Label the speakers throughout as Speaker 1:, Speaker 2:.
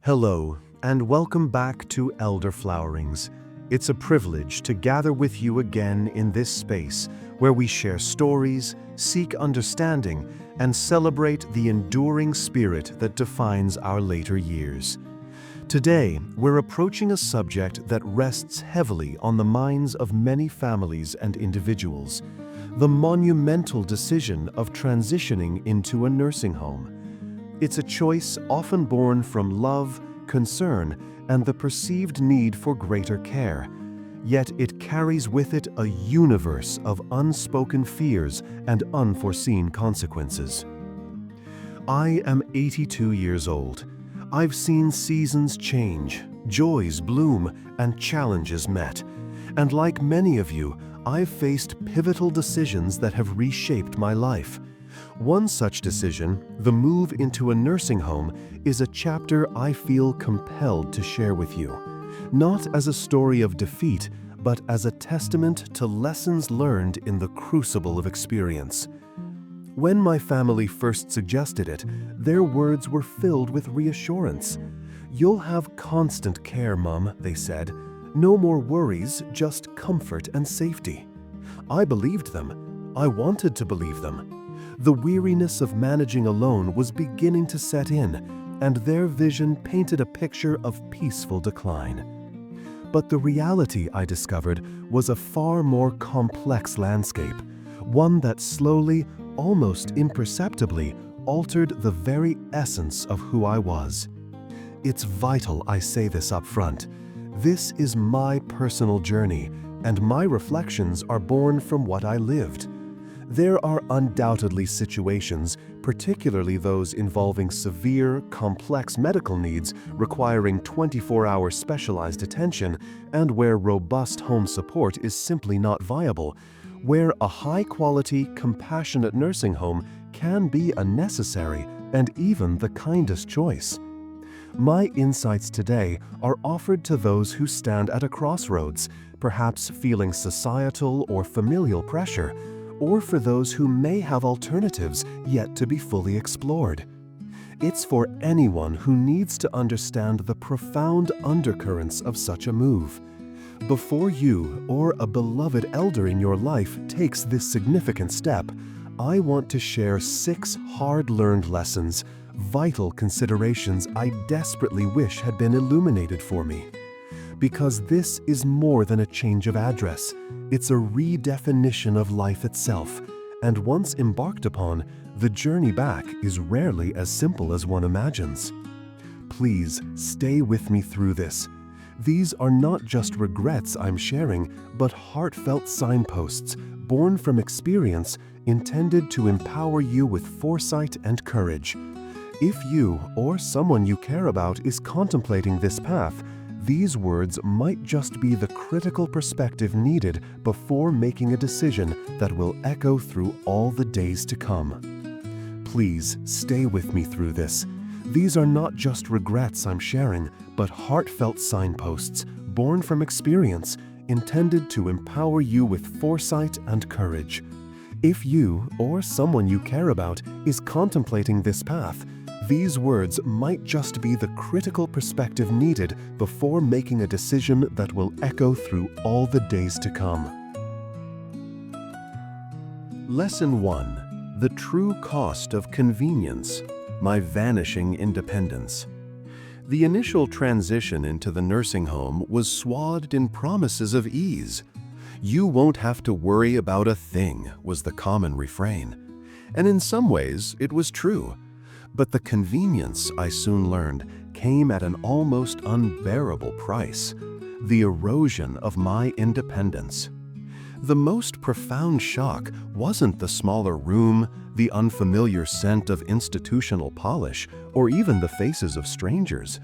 Speaker 1: Hello, and welcome back to Elderflowerings. It's a privilege to gather with you again in this space where we share stories, seek understanding, and celebrate the enduring spirit that defines our later years. Today, we're approaching a subject that rests heavily on the minds of many families and individuals: the monumental decision of transitioning into a nursing home. It's a choice often born from love, concern, and the perceived need for greater care. Yet it carries with it a universe of unspoken fears and unforeseen consequences. I am 82 years old. I've seen seasons change, joys bloom, and challenges met. And like many of you, I've faced pivotal decisions that have reshaped my life. One such decision, the move into a nursing home, is a chapter I feel compelled to share with you, not as a story of defeat, but as a testament to lessons learned in the crucible of experience. When my family first suggested it, their words were filled with reassurance. "You'll have constant care, Mum," they said. "No more worries, just comfort and safety." I believed them. I wanted to believe them. The weariness of managing alone was beginning to set in, and their vision painted a picture of peaceful decline. But the reality, I discovered, was a far more complex landscape, one that slowly, almost imperceptibly, altered the very essence of who I was. It's vital I say this up front. This is my personal journey, and my reflections are born from what I lived. There are undoubtedly situations, particularly those involving severe, complex medical needs requiring 24-hour specialized attention and where robust home support is simply not viable, where a high-quality, compassionate nursing home can be a necessary and even the kindest choice. My insights today are offered to those who stand at a crossroads, perhaps feeling societal or familial pressure, or for those who may have alternatives yet to be fully explored. It's for anyone who needs to understand the profound undercurrents of such a move. Before you or a beloved elder in your life takes this significant step, I want to share 6 hard-learned lessons, vital considerations I desperately wish had been illuminated for me. Because this is more than a change of address. It's a redefinition of life itself, and once embarked upon, the journey back is rarely as simple as one imagines. Please stay with me through this. These are not just regrets I'm sharing, but heartfelt signposts, born from experience, intended to empower you with foresight and courage. If you or someone you care about is contemplating this path, these words might just be the critical perspective needed before making a decision that will echo through all the days to come. Please stay with me through this. These are not just regrets I'm sharing, but heartfelt signposts, born from experience, intended to empower you with foresight and courage. If you or someone you care about is contemplating this path, these words might just be the critical perspective needed before making a decision that will echo through all the days to come. Lesson 1. The true cost of convenience. My vanishing independence. The initial transition into the nursing home was swathed in promises of ease. "You won't have to worry about a thing," was the common refrain. And in some ways, it was true. But the convenience, I soon learned, came at an almost unbearable price: the erosion of my independence. The most profound shock wasn't the smaller room, the unfamiliar scent of institutional polish, or even the faces of strangers.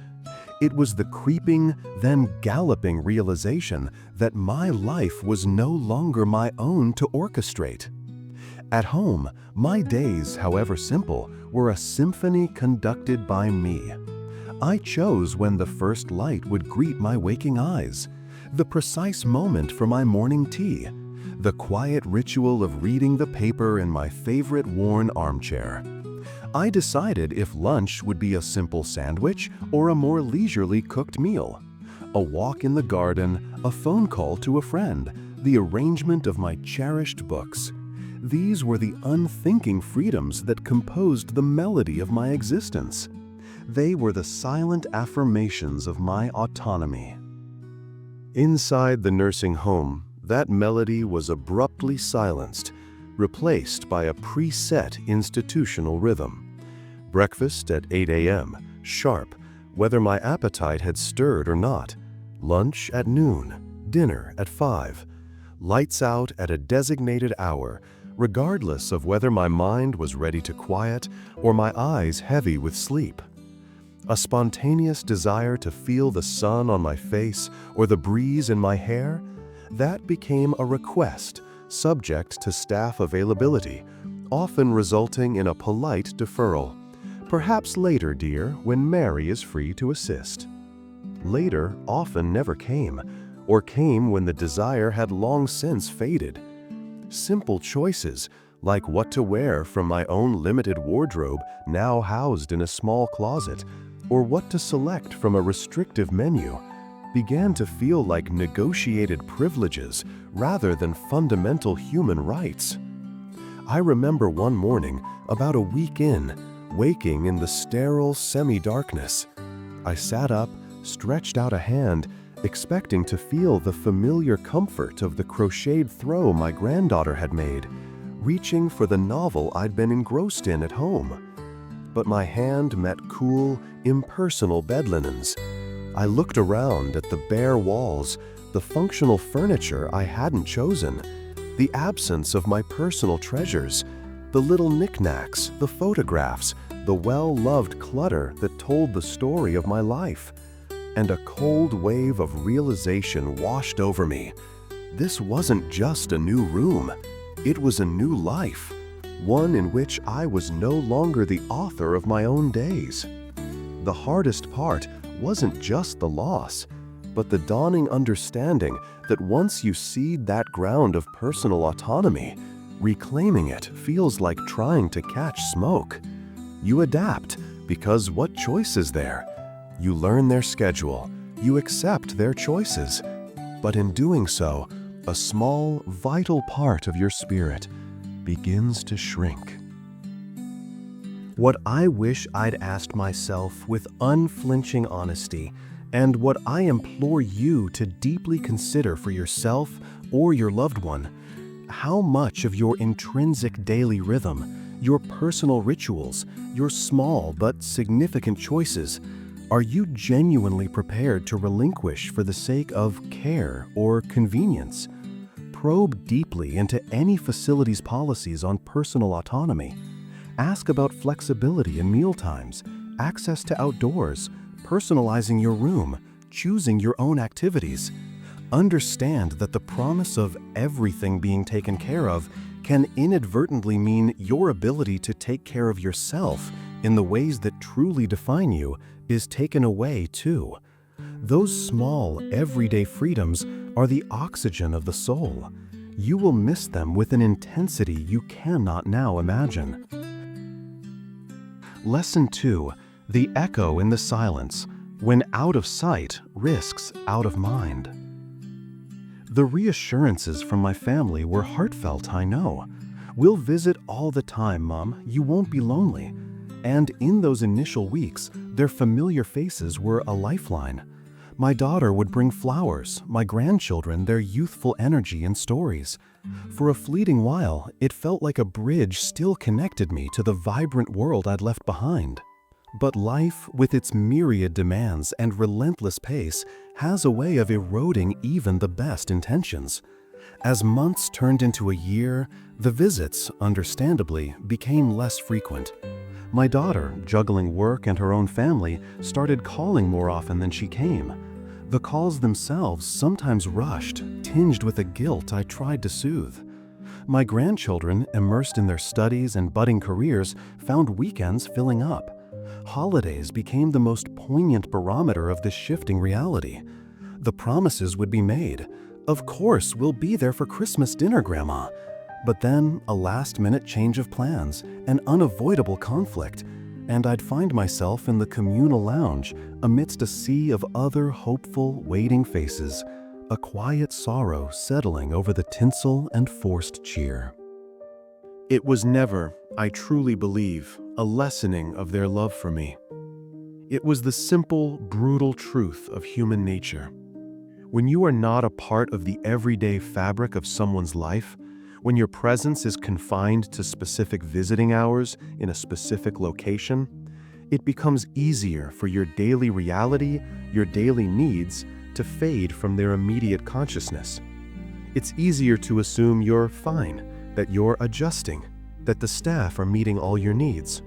Speaker 1: It was the creeping, then galloping realization that my life was no longer my own to orchestrate. At home, my days, however simple, were a symphony conducted by me. I chose when the first light would greet my waking eyes, the precise moment for my morning tea, the quiet ritual of reading the paper in my favorite worn armchair. I decided if lunch would be a simple sandwich or a more leisurely cooked meal. A walk in the garden, a phone call to a friend, the arrangement of my cherished books. These were the unthinking freedoms that composed the melody of my existence. They were the silent affirmations of my autonomy. Inside the nursing home, that melody was abruptly silenced, replaced by a preset institutional rhythm. Breakfast at 8 a.m., sharp, whether my appetite had stirred or not. Lunch at noon, dinner at 5. Lights out at a designated hour, regardless of whether my mind was ready to quiet or my eyes heavy with sleep. A spontaneous desire to feel the sun on my face or the breeze in my hair, that became a request, subject to staff availability, often resulting in a polite deferral. Perhaps later, dear, when Mary is free to assist. Later often never came, or came when the desire had long since faded. Simple choices, like what to wear from my own limited wardrobe now housed in a small closet, or what to select from a restrictive menu, began to feel like negotiated privileges rather than fundamental human rights. I remember one morning, about a week in, waking in the sterile semi-darkness. I sat up, stretched out a hand, expecting to feel the familiar comfort of the crocheted throw my granddaughter had made, reaching for the novel I'd been engrossed in at home. But my hand met cool, impersonal bed linens. I looked around at the bare walls, the functional furniture I hadn't chosen, the absence of my personal treasures, the little knickknacks, the photographs, the well-loved clutter that told the story of my life. And a cold wave of realization washed over me. This wasn't just a new room. It was a new life, one in which I was no longer the author of my own days. The hardest part wasn't just the loss, but the dawning understanding that once you cede that ground of personal autonomy, reclaiming it feels like trying to catch smoke. You adapt, because what choice is there? You learn their schedule, you accept their choices, but in doing so, a small, vital part of your spirit begins to shrink. What I wish I'd asked myself with unflinching honesty, and what I implore you to deeply consider for yourself or your loved one, how much of your intrinsic daily rhythm, your personal rituals, your small but significant choices, are you genuinely prepared to relinquish for the sake of care or convenience? Probe deeply into any facility's policies on personal autonomy. Ask about flexibility in mealtimes, access to outdoors, personalizing your room, choosing your own activities. Understand that the promise of everything being taken care of can inadvertently mean your ability to take care of yourself in the ways that truly define you is taken away too. Those small, everyday freedoms are the oxygen of the soul. You will miss them with an intensity you cannot now imagine. Lesson 2. The echo in the silence. When out of sight risks out of mind. The reassurances from my family were heartfelt, I know. We'll visit all the time, Mom. You won't be lonely. And in those initial weeks, their familiar faces were a lifeline. My daughter would bring flowers, my grandchildren their youthful energy and stories. For a fleeting while, it felt like a bridge still connected me to the vibrant world I'd left behind. But life, with its myriad demands and relentless pace, has a way of eroding even the best intentions. As months turned into a year, the visits, understandably, became less frequent. My daughter, juggling work and her own family, started calling more often than she came. The calls themselves sometimes rushed, tinged with a guilt I tried to soothe. My grandchildren, immersed in their studies and budding careers, found weekends filling up. Holidays became the most poignant barometer of this shifting reality. The promises would be made. Of course, we'll be there for Christmas dinner, Grandma. But then a last-minute change of plans, an unavoidable conflict, and I'd find myself in the communal lounge amidst a sea of other hopeful, waiting faces, a quiet sorrow settling over the tinsel and forced cheer. It was never, I truly believe, a lessening of their love for me. It was the simple, brutal truth of human nature. When you are not a part of the everyday fabric of someone's life, when your presence is confined to specific visiting hours in a specific location, it becomes easier for your daily reality, your daily needs, to fade from their immediate consciousness. It's easier to assume you're fine, that you're adjusting, that the staff are meeting all your needs.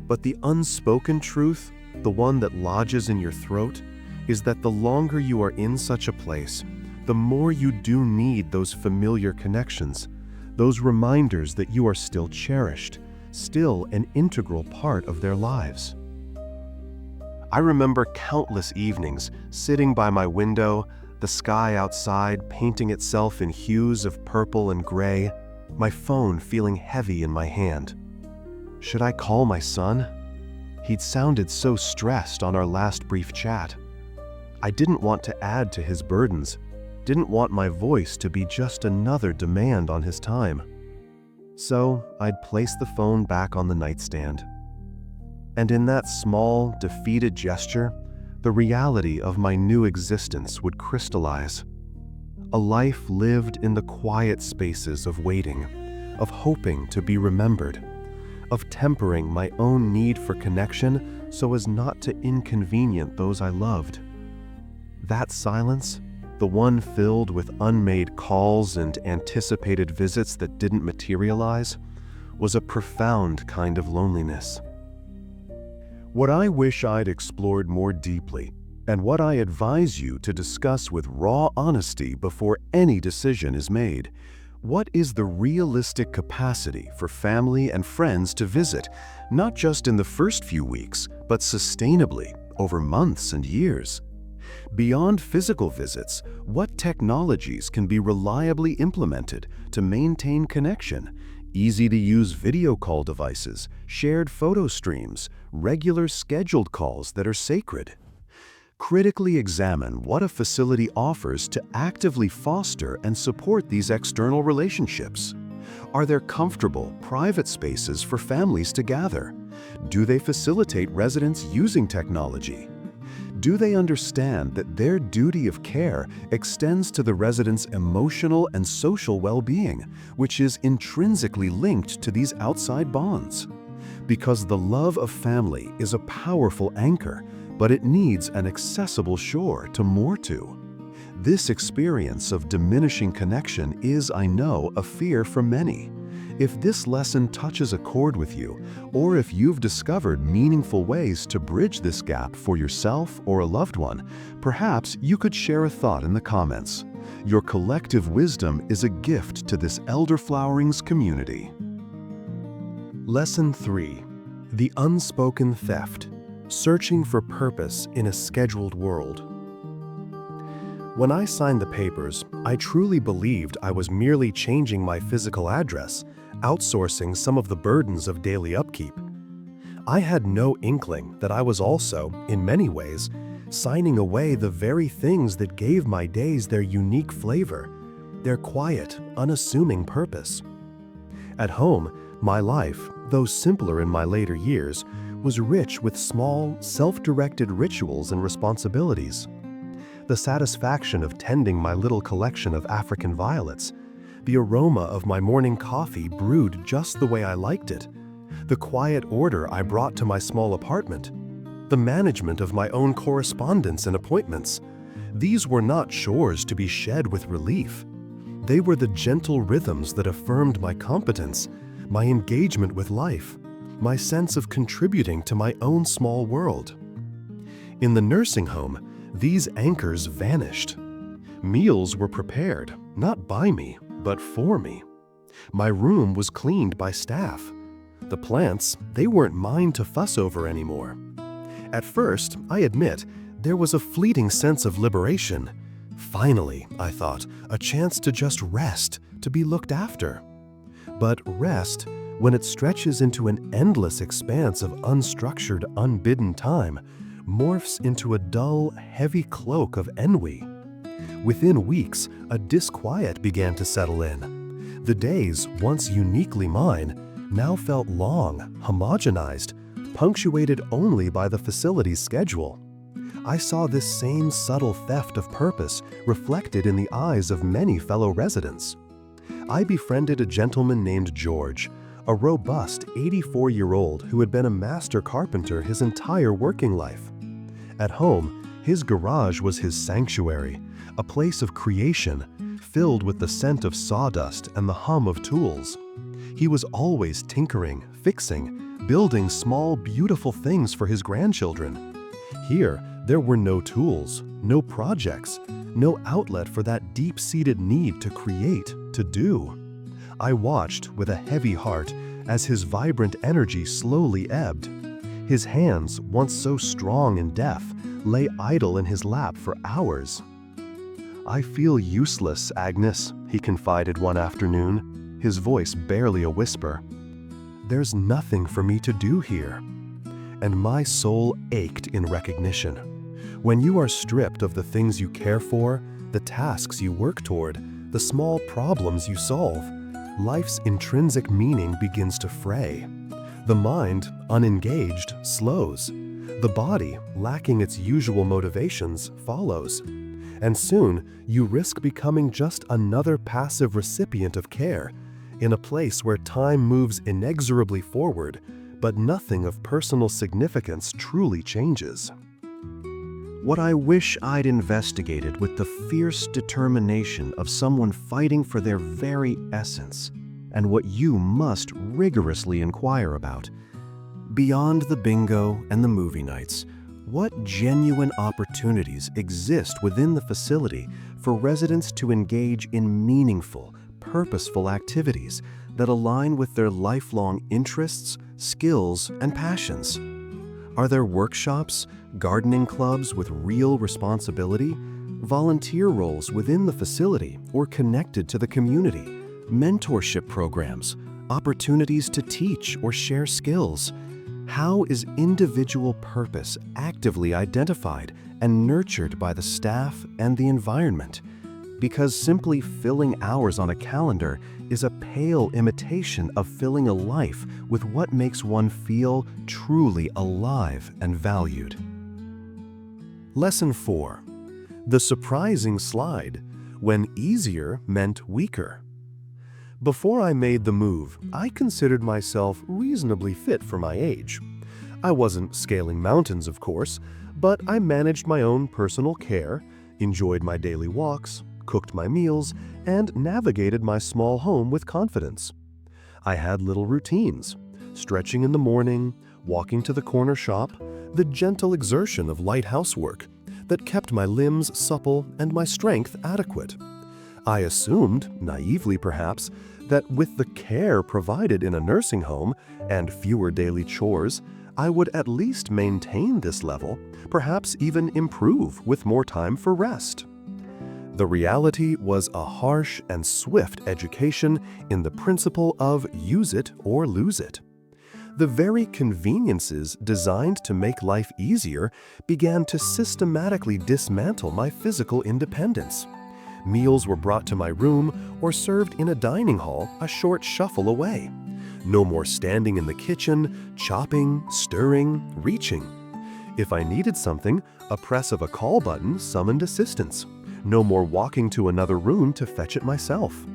Speaker 1: But the unspoken truth, the one that lodges in your throat, is that the longer you are in such a place, the more you do need those familiar connections, those reminders that you are still cherished, still an integral part of their lives. I remember countless evenings sitting by my window, the sky outside painting itself in hues of purple and gray, my phone feeling heavy in my hand. Should I call my son? He'd sounded so stressed on our last brief chat. I didn't want to add to his burdens, didn't want my voice to be just another demand on his time. So I'd place the phone back on the nightstand. And in that small, defeated gesture, the reality of my new existence would crystallize. A life lived in the quiet spaces of waiting, of hoping to be remembered, of tempering my own need for connection so as not to inconvenience those I loved. That silence, the one filled with unmade calls and anticipated visits that didn't materialize, was a profound kind of loneliness. What I wish I'd explored more deeply, and what I advise you to discuss with raw honesty before any decision is made, what is the realistic capacity for family and friends to visit, not just in the first few weeks, but sustainably over months and years? Beyond physical visits, what technologies can be reliably implemented to maintain connection? Easy-to-use video call devices, shared photo streams, regular scheduled calls that are sacred. Critically examine what a facility offers to actively foster and support these external relationships. Are there comfortable, private spaces for families to gather? Do they facilitate residents using technology? Do they understand that their duty of care extends to the residents' emotional and social well-being, which is intrinsically linked to these outside bonds? Because the love of family is a powerful anchor, but it needs an accessible shore to moor to. This experience of diminishing connection is, I know, a fear for many. If this lesson touches a chord with you, or if you've discovered meaningful ways to bridge this gap for yourself or a loved one, perhaps you could share a thought in the comments. Your collective wisdom is a gift to this Elderflowerings community. Lesson 3. The Unspoken Theft. Searching for purpose in a scheduled world. When I signed the papers, I truly believed I was merely changing my physical address, outsourcing some of the burdens of daily upkeep. I had no inkling that I was also, in many ways, signing away the very things that gave my days their unique flavor, their quiet, unassuming purpose. At home, my life, though simpler in my later years, was rich with small, self-directed rituals and responsibilities. The satisfaction of tending my little collection of African violets, the aroma of my morning coffee brewed just the way I liked it, the quiet order I brought to my small apartment, the management of my own correspondence and appointments. These were not chores to be shed with relief. They were the gentle rhythms that affirmed my competence, my engagement with life, my sense of contributing to my own small world. In the nursing home, these anchors vanished. Meals were prepared, not by me, but for me. My room was cleaned by staff. The plants, they weren't mine to fuss over anymore. At first, I admit, there was a fleeting sense of liberation. Finally, I thought, a chance to just rest, to be looked after. But rest, when it stretches into an endless expanse of unstructured, unbidden time, morphs into a dull, heavy cloak of ennui. Within weeks, a disquiet began to settle in. The days, once uniquely mine, now felt long, homogenized, punctuated only by the facility's schedule. I saw this same subtle theft of purpose reflected in the eyes of many fellow residents. I befriended a gentleman named George, a robust 84-year-old who had been a master carpenter his entire working life. At home, his garage was his sanctuary, a place of creation, filled with the scent of sawdust and the hum of tools. He was always tinkering, fixing, building small, beautiful things for his grandchildren. Here, there were no tools, no projects, no outlet for that deep-seated need to create, to do. I watched with a heavy heart as his vibrant energy slowly ebbed. His hands, once so strong and deft, lay idle in his lap for hours. "I feel useless, Agnes," he confided one afternoon, his voice barely a whisper. "There's nothing for me to do here." And my soul ached in recognition. When you are stripped of the things you care for, the tasks you work toward, the small problems you solve, life's intrinsic meaning begins to fray. The mind, unengaged, slows. The body, lacking its usual motivations, follows. And soon, you risk becoming just another passive recipient of care, in a place where time moves inexorably forward, but nothing of personal significance truly changes. What I wish I'd investigated with the fierce determination of someone fighting for their very essence, and what you must rigorously inquire about. Beyond the bingo and the movie nights, what genuine opportunities exist within the facility for residents to engage in meaningful, purposeful activities that align with their lifelong interests, skills, and passions? Are there workshops, gardening clubs with real responsibility, volunteer roles within the facility or connected to the community, mentorship programs, opportunities to teach or share skills? How is individual purpose actively identified and nurtured by the staff and the environment? Because simply filling hours on a calendar is a pale imitation of filling a life with what makes one feel truly alive and valued. Lesson 4. The surprising slide, when easier meant weaker. Before I made the move, I considered myself reasonably fit for my age. I wasn't scaling mountains, of course, but I managed my own personal care, enjoyed my daily walks, cooked my meals, and navigated my small home with confidence. I had little routines, stretching in the morning, walking to the corner shop, the gentle exertion of light housework that kept my limbs supple and my strength adequate. I assumed, naively perhaps, that with the care provided in a nursing home and fewer daily chores, I would at least maintain this level, perhaps even improve with more time for rest. The reality was a harsh and swift education in the principle of use it or lose it. The very conveniences designed to make life easier began to systematically dismantle my physical independence. Meals were brought to my room or served in a dining hall a short shuffle away. No more standing in the kitchen, chopping, stirring, reaching. If I needed something, a press of a call button summoned assistance. No more walking to another room to fetch it myself.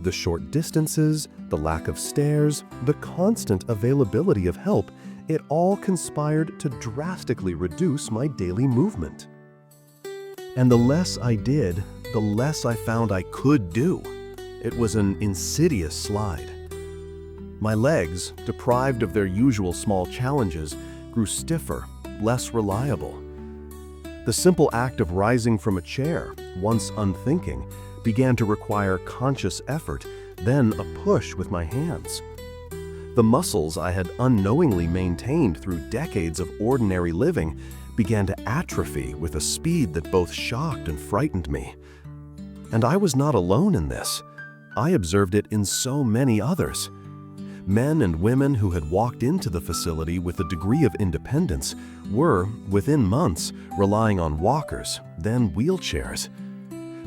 Speaker 1: The short distances, the lack of stairs, the constant availability of help, it all conspired to drastically reduce my daily movement. And the less I did, the less I found I could do. It was an insidious slide. My legs, deprived of their usual small challenges, grew stiffer, less reliable. The simple act of rising from a chair, once unthinking, began to require conscious effort, then a push with my hands. The muscles I had unknowingly maintained through decades of ordinary living began to atrophy with a speed that both shocked and frightened me. And I was not alone in this. I observed it in so many others. Men and women who had walked into the facility with a degree of independence were, within months, relying on walkers, then wheelchairs.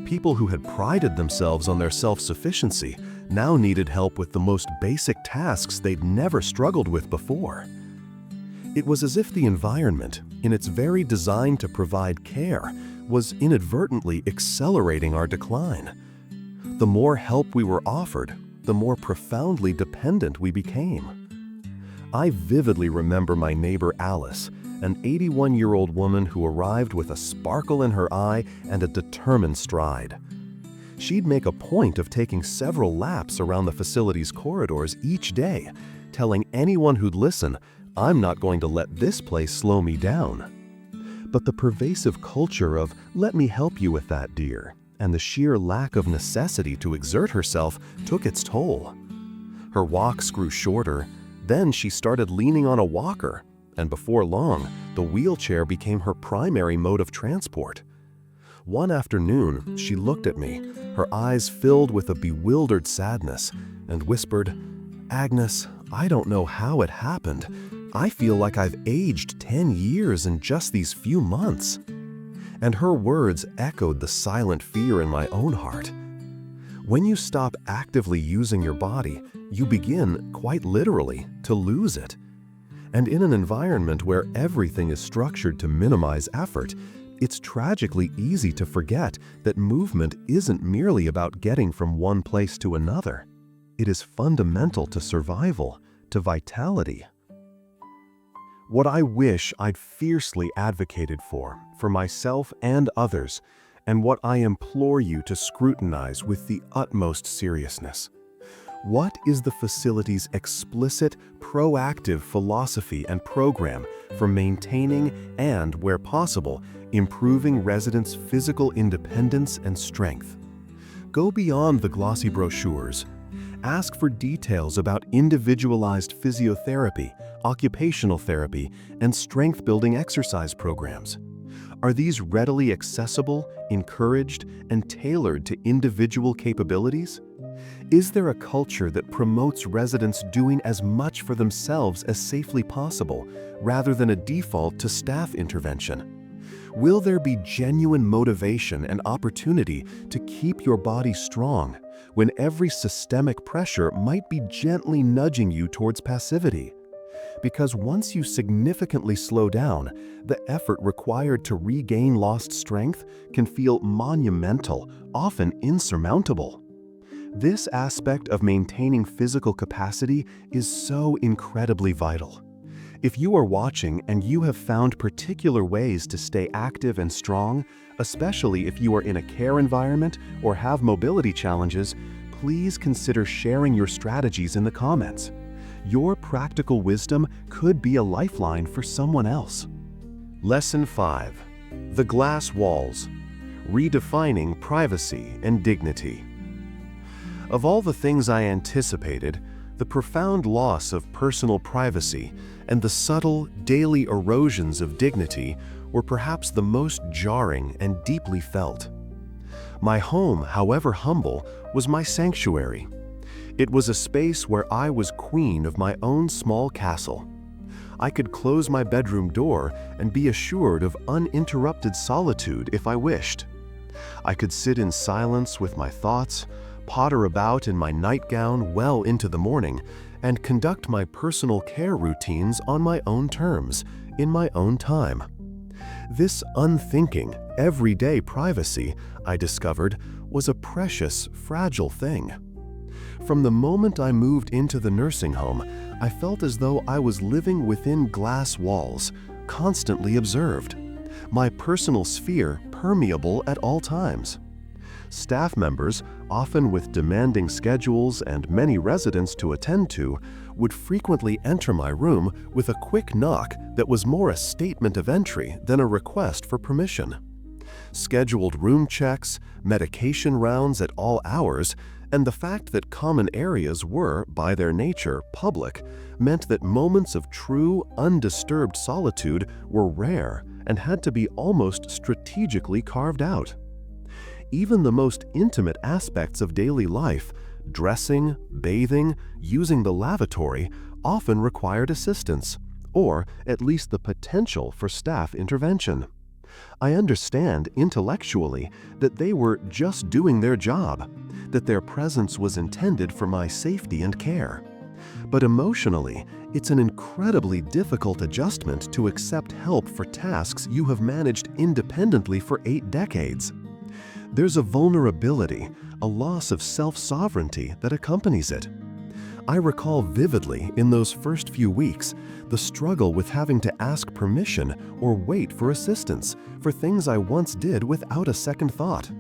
Speaker 1: People who had prided themselves on their self-sufficiency now needed help with the most basic tasks they'd never struggled with before. It was as if the environment, in its very design to provide care, was inadvertently accelerating our decline. The more help we were offered, the more profoundly dependent we became. I vividly remember my neighbor Alice, an 81-year-old woman who arrived with a sparkle in her eye and a determined stride. She'd make a point of taking several laps around the facility's corridors each day, telling anyone who'd listen, "I'm not going to let this place slow me down." But the pervasive culture of "let me help you with that, dear," and the sheer lack of necessity to exert herself took its toll. Her walks grew shorter, then she started leaning on a walker, and before long, the wheelchair became her primary mode of transport. One afternoon, she looked at me, her eyes filled with a bewildered sadness, and whispered, "Agnes, I don't know how it happened. I feel like I've aged 10 years in just these few months." And her words echoed the silent fear in my own heart. When you stop actively using your body, you begin, quite literally, to lose it. And in an environment where everything is structured to minimize effort, it's tragically easy to forget that movement isn't merely about getting from one place to another. It is fundamental to survival, to vitality. What I wish I'd fiercely advocated for myself and others, and what I implore you to scrutinize with the utmost seriousness. What is the facility's explicit, proactive philosophy and program for maintaining and, where possible, improving residents' physical independence and strength? Go beyond the glossy brochures. Ask for details about individualized physiotherapy, occupational therapy, and strength-building exercise programs. Are these readily accessible, encouraged, and tailored to individual capabilities? Is there a culture that promotes residents doing as much for themselves as safely possible, rather than a default to staff intervention? Will there be genuine motivation and opportunity to keep your body strong when every systemic pressure might be gently nudging you towards passivity? Because once you significantly slow down, the effort required to regain lost strength can feel monumental, often insurmountable. This aspect of maintaining physical capacity is so incredibly vital. If you are watching and you have found particular ways to stay active and strong, especially if you are in a care environment or have mobility challenges, please consider sharing your strategies in the comments. Your practical wisdom could be a lifeline for someone else. Lesson 5. The Glass Walls. Redefining Privacy and Dignity. Of all the things I anticipated, the profound loss of personal privacy and the subtle, daily erosions of dignity were perhaps the most jarring and deeply felt. My home, however humble, was my sanctuary. It was a space where I was queen of my own small castle. I could close my bedroom door and be assured of uninterrupted solitude if I wished. I could sit in silence with my thoughts, potter about in my nightgown well into the morning, and conduct my personal care routines on my own terms, in my own time. This unthinking, everyday privacy, I discovered, was a precious, fragile thing. From the moment I moved into the nursing home, I felt as though I was living within glass walls, constantly observed, my personal sphere permeable at all times. Staff members, often with demanding schedules and many residents to attend to, would frequently enter my room with a quick knock that was more a statement of entry than a request for permission. Scheduled room checks, medication rounds at all hours, and the fact that common areas were, by their nature, public, meant that moments of true, undisturbed solitude were rare and had to be almost strategically carved out. Even the most intimate aspects of daily life, dressing, bathing, using the lavatory often required assistance, or at least the potential for staff intervention. I understand intellectually that they were just doing their job, that their presence was intended for my safety and care. But emotionally, it's an incredibly difficult adjustment to accept help for tasks you have managed independently for 8 decades. There's a vulnerability, a loss of self-sovereignty that accompanies it. I recall vividly in those first few weeks the struggle with having to ask permission or wait for assistance for things I once did without a second thought.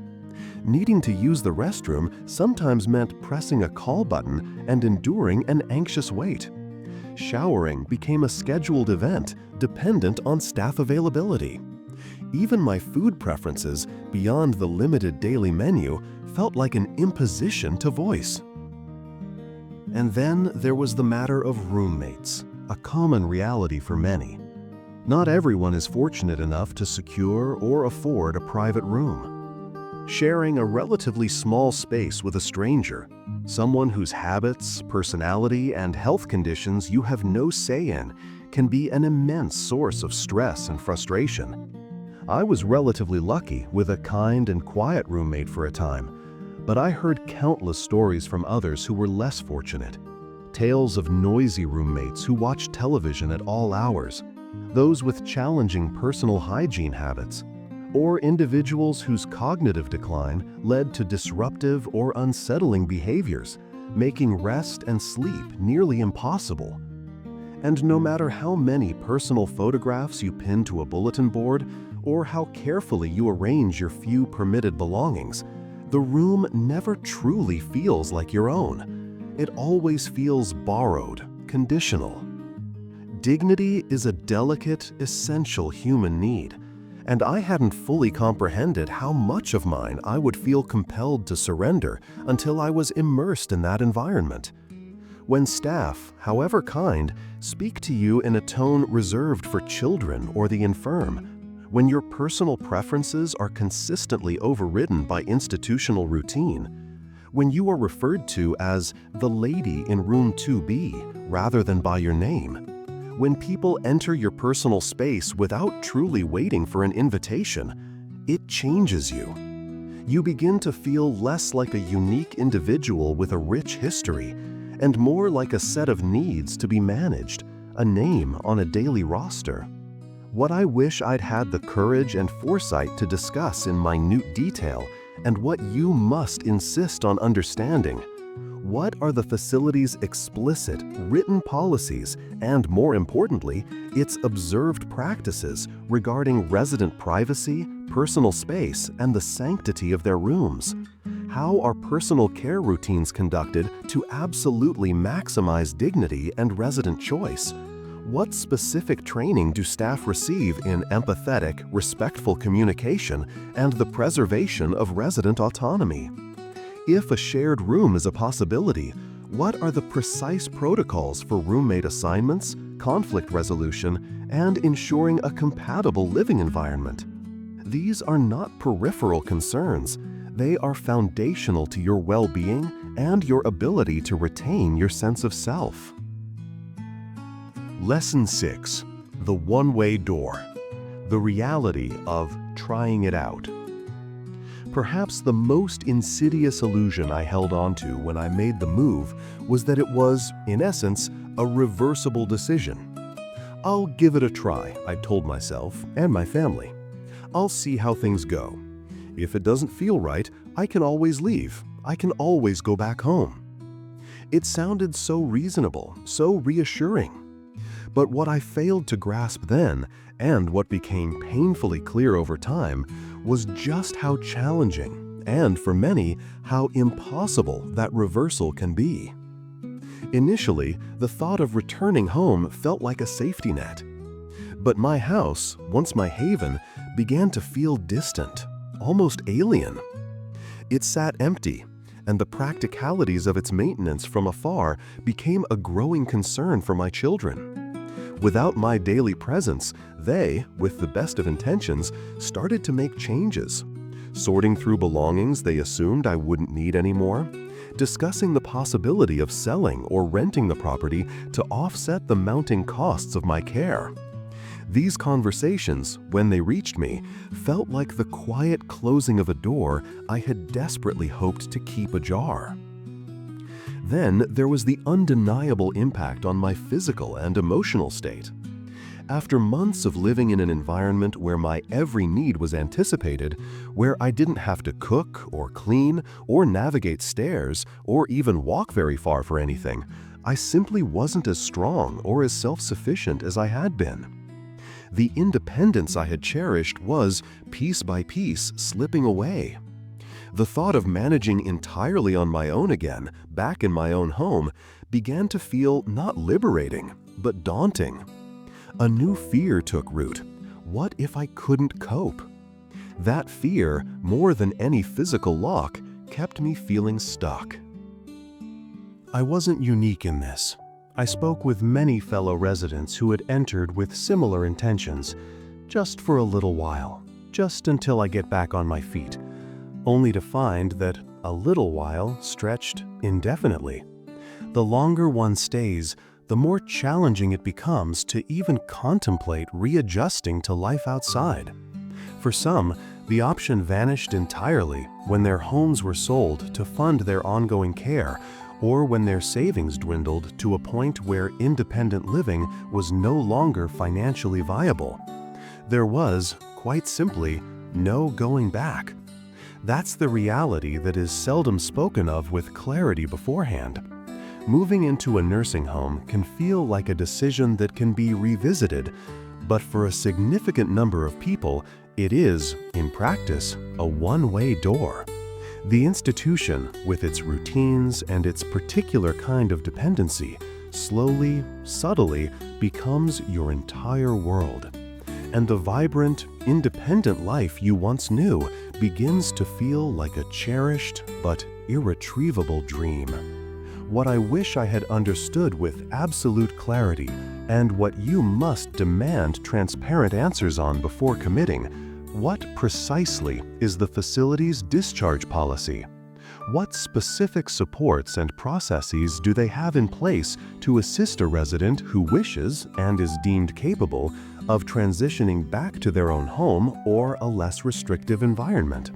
Speaker 1: Needing to use the restroom sometimes meant pressing a call button and enduring an anxious wait. Showering became a scheduled event dependent on staff availability. Even my food preferences, beyond the limited daily menu, felt like an imposition to voice. And then there was the matter of roommates, a common reality for many. Not everyone is fortunate enough to secure or afford a private room. Sharing a relatively small space with a stranger, someone whose habits, personality, and health conditions you have no say in, can be an immense source of stress and frustration. I was relatively lucky with a kind and quiet roommate for a time, but I heard countless stories from others who were less fortunate. Tales of noisy roommates who watched television at all hours, those with challenging personal hygiene habits, or individuals whose cognitive decline led to disruptive or unsettling behaviors, making rest and sleep nearly impossible. And no matter how many personal photographs you pin to a bulletin board, or how carefully you arrange your few permitted belongings, the room never truly feels like your own. It always feels borrowed, conditional. Dignity is a delicate, essential human need, and I hadn't fully comprehended how much of mine I would feel compelled to surrender until I was immersed in that environment. When staff, however kind, speak to you in a tone reserved for children or the infirm, when your personal preferences are consistently overridden by institutional routine, when you are referred to as the lady in room 2B rather than by your name, when people enter your personal space without truly waiting for an invitation, it changes you. You begin to feel less like a unique individual with a rich history and more like a set of needs to be managed, a name on a daily roster. What I wish I'd had the courage and foresight to discuss in minute detail, and what you must insist on understanding. What are the facility's explicit, written policies and, more importantly, its observed practices regarding resident privacy, personal space, and the sanctity of their rooms? How are personal care routines conducted to absolutely maximize dignity and resident choice? What specific training do staff receive in empathetic, respectful communication and the preservation of resident autonomy? If a shared room is a possibility, what are the precise protocols for roommate assignments, conflict resolution, and ensuring a compatible living environment? These are not peripheral concerns. They are foundational to your well-being and your ability to retain your sense of self. Lesson 6. The One-Way Door. The reality of trying it out. Perhaps the most insidious illusion I held onto when I made the move was that it was, in essence, a reversible decision. I'll give it a try, I told myself and my family. I'll see how things go. If it doesn't feel right, I can always leave. I can always go back home. It sounded so reasonable, so reassuring. But what I failed to grasp then, and what became painfully clear over time, was just how challenging, and for many, how impossible that reversal can be. Initially, the thought of returning home felt like a safety net. But my house, once my haven, began to feel distant, almost alien. It sat empty, and the practicalities of its maintenance from afar became a growing concern for my children. Without my daily presence, they, with the best of intentions, started to make changes. sorting through belongings they assumed I wouldn't need anymore, discussing the possibility of selling or renting the property to offset the mounting costs of my care. These conversations, when they reached me, felt like the quiet closing of a door I had desperately hoped to keep ajar. Then there was the undeniable impact on my physical and emotional state. After months of living in an environment where my every need was anticipated, where I didn't have to cook or clean or navigate stairs or even walk very far for anything, I simply wasn't as strong or as self-sufficient as I had been. The independence I had cherished was, piece by piece, slipping away. The thought of managing entirely on my own again, back in my own home, began to feel not liberating, but daunting. A new fear took root. What if I couldn't cope? That fear, more than any physical lock, kept me feeling stuck. I wasn't unique in this. I spoke with many fellow residents who had entered with similar intentions, just for a little while, just until I get back on my feet, only to find that a little while stretched indefinitely. The longer one stays, the more challenging it becomes to even contemplate readjusting to life outside. For some, the option vanished entirely when their homes were sold to fund their ongoing care, or when their savings dwindled to a point where independent living was no longer financially viable. There was, quite simply, no going back. That's the reality that is seldom spoken of with clarity beforehand. Moving into a nursing home can feel like a decision that can be revisited, but for a significant number of people, it is, in practice, a one-way door. The institution, with its routines and its particular kind of dependency, slowly, subtly becomes your entire world. And the vibrant, independent life you once knew begins to feel like a cherished but irretrievable dream. What I wish I had understood with absolute clarity, and what you must demand transparent answers on before committing: what precisely is the facility's discharge policy? What specific supports and processes do they have in place to assist a resident who wishes and is deemed capable of transitioning back to their own home or a less restrictive environment?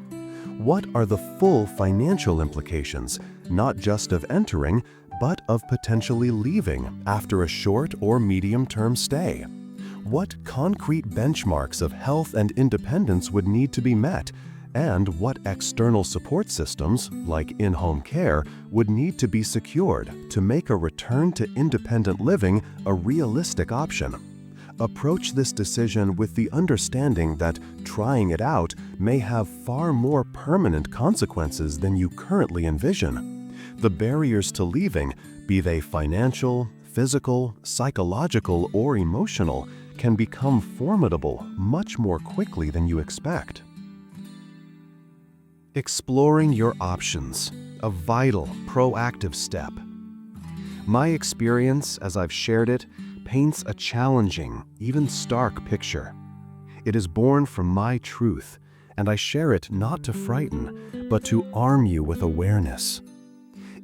Speaker 1: What are the full financial implications, not just of entering, but of potentially leaving after a short or medium-term stay? What concrete benchmarks of health and independence would need to be met, and what external support systems, like in-home care, would need to be secured to make a return to independent living a realistic option? Approach this decision with the understanding that trying it out may have far more permanent consequences than you currently envision. The barriers to leaving, be they financial, physical, psychological, or emotional, can become formidable much more quickly than you expect. Exploring your options, a vital, proactive step. My experience, as I've shared it, paints a challenging, even stark picture. It is born from my truth, and I share it not to frighten, but to arm you with awareness.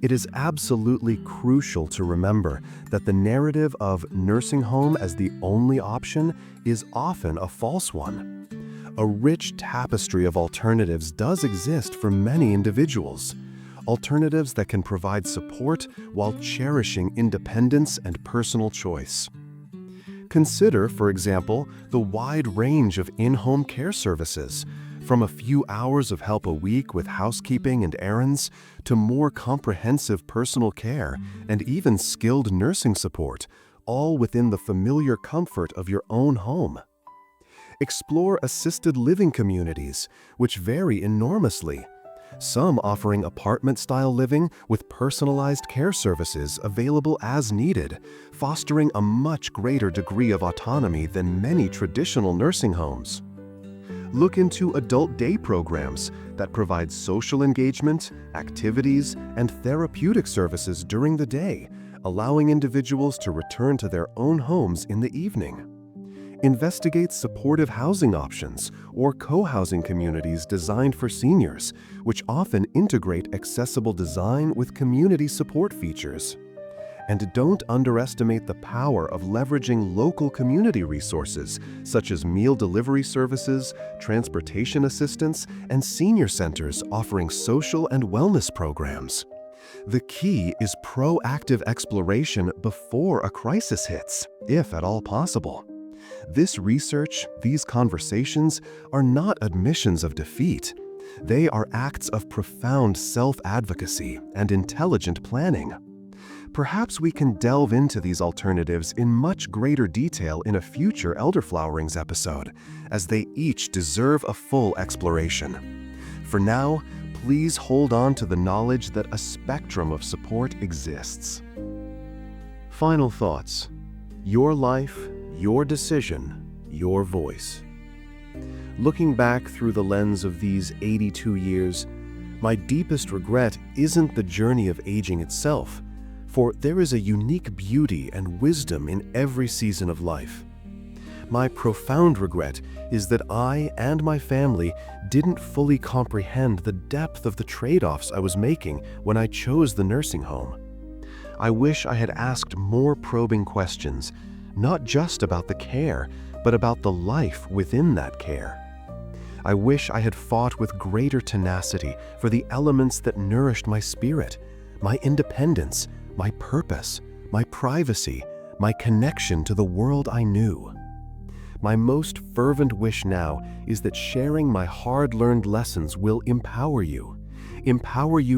Speaker 1: It is absolutely crucial to remember that the narrative of nursing home as the only option is often a false one. A rich tapestry of alternatives does exist for many individuals. Alternatives that can provide support while cherishing independence and personal choice. Consider, for example, the wide range of in-home care services, from a few hours of help a week with housekeeping and errands to more comprehensive personal care and even skilled nursing support, all within the familiar comfort of your own home. Explore assisted living communities, which vary enormously. Some offering apartment-style living with personalized care services available as needed, fostering a much greater degree of autonomy than many traditional nursing homes. Look into adult day programs that provide social engagement, activities, and therapeutic services during the day, allowing individuals to return to their own homes in the evening. Investigate supportive housing options or co-housing communities designed for seniors, which often integrate accessible design with community support features. And don't underestimate the power of leveraging local community resources, such as meal delivery services, transportation assistance, and senior centers offering social and wellness programs. The key is proactive exploration before a crisis hits, if at all possible. This research, these conversations, are not admissions of defeat. They are acts of profound self-advocacy and intelligent planning. Perhaps we can delve into these alternatives in much greater detail in a future Elderflowerings episode, as they each deserve a full exploration. For now, please hold on to the knowledge that a spectrum of support exists. Final thoughts. Your life, your decision, your voice. Looking back through the lens of these 82 years, my deepest regret isn't the journey of aging itself, for there is a unique beauty and wisdom in every season of life. My profound regret is that I and my family didn't fully comprehend the depth of the trade-offs I was making when I chose the nursing home. I wish I had asked more probing questions, not just about the care, but about the life within that care. I wish I had fought with greater tenacity for the elements that nourished my spirit, my independence, my purpose, my privacy, my connection to the world I knew. My most fervent wish now is that sharing my hard-learned lessons will empower you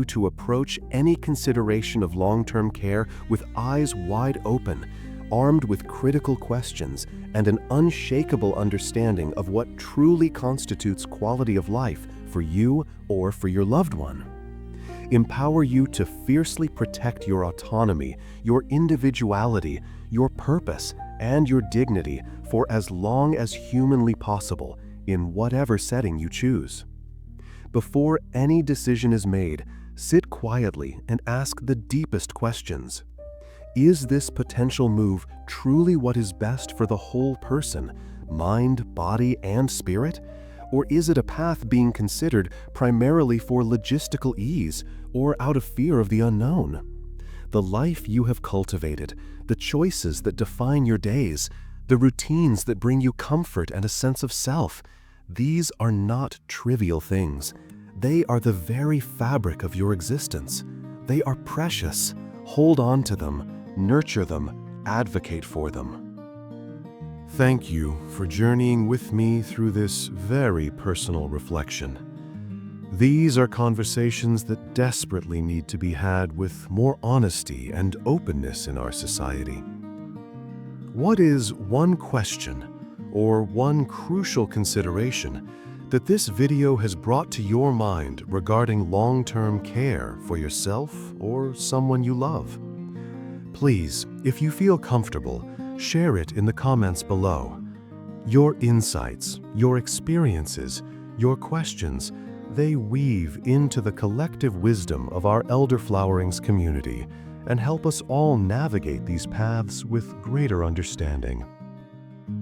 Speaker 1: to approach any consideration of long-term care with eyes wide open, armed with critical questions and an unshakable understanding of what truly constitutes quality of life for you or for your loved one. Empower you to fiercely protect your autonomy, your individuality, your purpose, and your dignity for as long as humanly possible in whatever setting you choose. Before any decision is made, sit quietly and ask the deepest questions. Is this potential move truly what is best for the whole person, mind, body, and spirit? Or is it a path being considered primarily for logistical ease or out of fear of the unknown? The life you have cultivated, the choices that define your days, the routines that bring you comfort and a sense of self, these are not trivial things. They are the very fabric of your existence. They are precious. Hold on to them, nurture them, advocate for them. Thank you for journeying with me through this very personal reflection. These are conversations that desperately need to be had with more honesty and openness in our society. What is one question or one crucial consideration that this video has brought to your mind regarding long-term care for yourself or someone you love? Please, if you feel comfortable, share it in the comments below. Your insights, your experiences, your questions, they weave into the collective wisdom of our Elderflowerings community and help us all navigate these paths with greater understanding.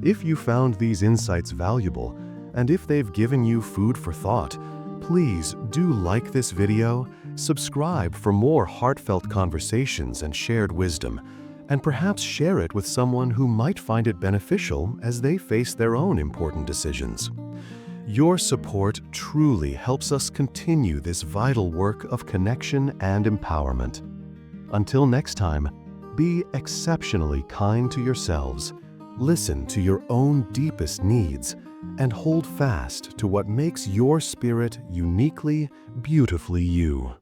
Speaker 1: If you found these insights valuable, and if they've given you food for thought, please do like this video, subscribe for more heartfelt conversations and shared wisdom, and perhaps share it with someone who might find it beneficial as they face their own important decisions. Your support truly helps us continue this vital work of connection and empowerment. Until next time, be exceptionally kind to yourselves, listen to your own deepest needs, and hold fast to what makes your spirit uniquely, beautifully you.